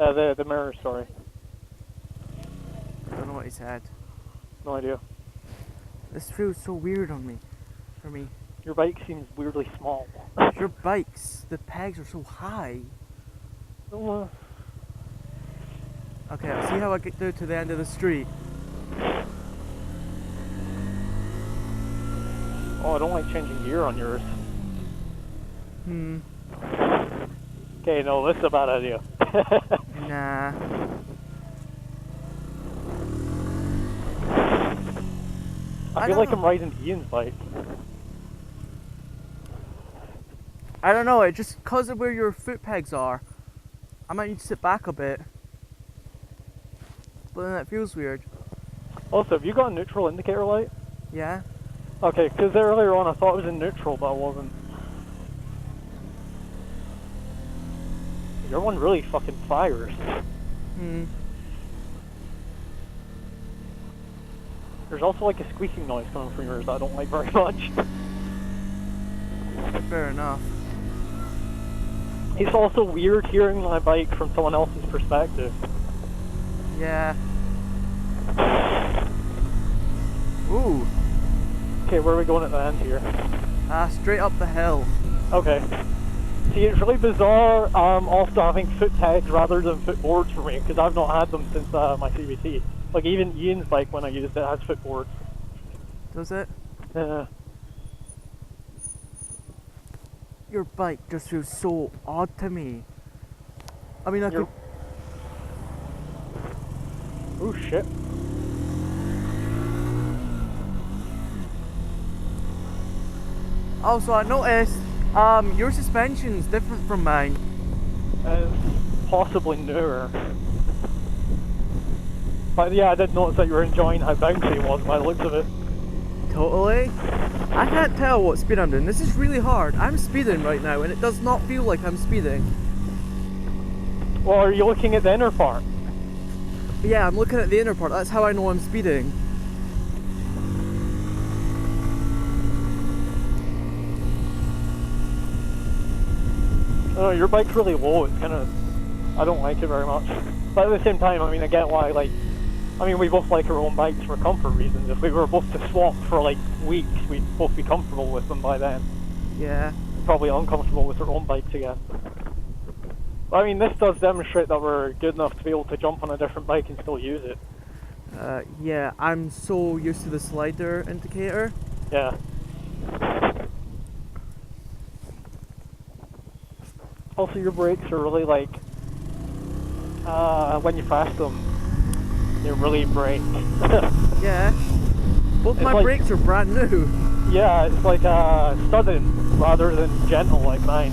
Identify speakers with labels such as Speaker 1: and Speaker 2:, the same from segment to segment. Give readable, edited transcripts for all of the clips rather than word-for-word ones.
Speaker 1: The mirror, sorry.
Speaker 2: I don't know what he said.
Speaker 1: No idea.
Speaker 2: This feels so weird on me. For me.
Speaker 1: Your bike seems weirdly small.
Speaker 2: Your bikes, the pegs are so high.
Speaker 1: Oh,
Speaker 2: Okay, I'll see how I get through to the end of the street.
Speaker 1: I don't like changing gear on yours. Okay, no, this is a bad idea.
Speaker 2: Nah.
Speaker 1: I feel like I'm riding Ian's bike.
Speaker 2: I don't know, it just because of where your foot pegs are, I might need to sit back a bit. But then it feels weird.
Speaker 1: Also, have you got a neutral indicator light?
Speaker 2: Yeah?
Speaker 1: Okay, because earlier on I thought it was in neutral, but I wasn't. Your one really fucking fires. There's also like a squeaking noise coming from yours that I don't like very much.
Speaker 2: Fair enough.
Speaker 1: It's also weird hearing my bike from someone else's perspective.
Speaker 2: Yeah. Ooh.
Speaker 1: Okay, where are we going at the end here?
Speaker 2: Straight up the hill.
Speaker 1: Okay. See, it's really bizarre also having foot pegs rather than footboards for me, because I've not had them since my CVT. Like even Ian's bike when I used it has footboards.
Speaker 2: Does it?
Speaker 1: Yeah.
Speaker 2: Your bike just feels so odd to me. I mean, I could...
Speaker 1: Oh shit.
Speaker 2: Also, I noticed your suspension's different from mine.
Speaker 1: Possibly newer. But yeah, I did notice that you were enjoying how bouncy it was by the looks of it.
Speaker 2: Totally. I can't tell what speed I'm doing. This is really hard. I'm speeding right now and it does not feel like I'm speeding.
Speaker 1: Well, are you looking at the inner part?
Speaker 2: Yeah, I'm looking at the inner part. That's how I know I'm speeding.
Speaker 1: Oh, your bike's really low. It's kind of... I don't like it very much. But at the same time, I mean, I get why, like... I mean, we both like our own bikes for comfort reasons. If we were both to swap for, like, weeks, we'd both be comfortable with them by then.
Speaker 2: Yeah.
Speaker 1: Probably uncomfortable with our own bikes again. But, I mean, this does demonstrate that we're good enough to be able to jump on a different bike and still use it.
Speaker 2: Yeah, I'm so used to the slider indicator.
Speaker 1: Yeah. Also, your brakes are really like, when you fast them, they really brake.
Speaker 2: Yeah. Both
Speaker 1: It's
Speaker 2: my
Speaker 1: like,
Speaker 2: brakes are brand new.
Speaker 1: Yeah, it's like sudden rather than gentle like mine.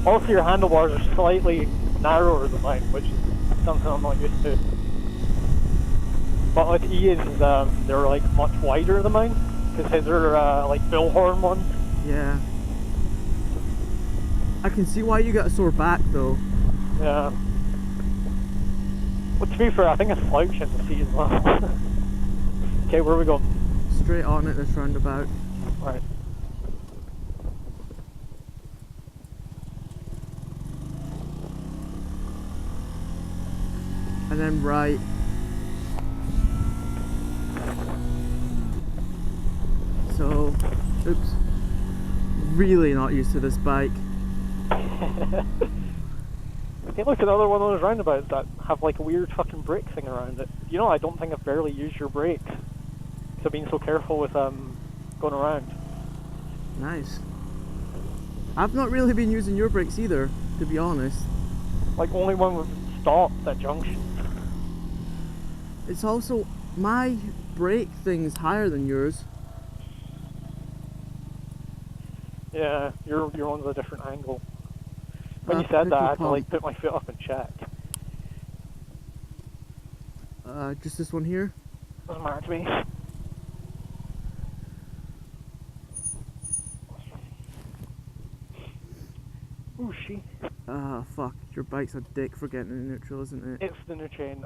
Speaker 1: Also, your handlebars are slightly narrower than mine, which is something I'm not used to. But with Ian's, they're like much wider than mine, because his are like bullhorn ones.
Speaker 2: Yeah. I can see why you got a sore back though.
Speaker 1: Yeah. Well, to be fair, I think it's slouching the seat as well. Okay, where are we going?
Speaker 2: Straight on at this roundabout.
Speaker 1: Right.
Speaker 2: And then right. So, oops. Really not used to this bike.
Speaker 1: Hey, look, another one of those roundabouts that have like a weird fucking brake thing around it. You know, I don't think I've barely used your brakes. Because I've been so careful with going around.
Speaker 2: Nice. I've not really been using your brakes either, to be honest.
Speaker 1: Like, only when we've stopped at junctions.
Speaker 2: It's also, my brake thing's higher than yours.
Speaker 1: Yeah, your one's a different angle. When you said that, I had to like put my foot up and check.
Speaker 2: Just this one here?
Speaker 1: Doesn't matter to me. Oh shit.
Speaker 2: Fuck. Your bike's a dick for getting in neutral, isn't it?
Speaker 1: It's the new chain.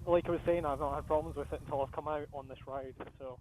Speaker 1: Like I was saying, I've not had problems with it until I've come out on this ride, so...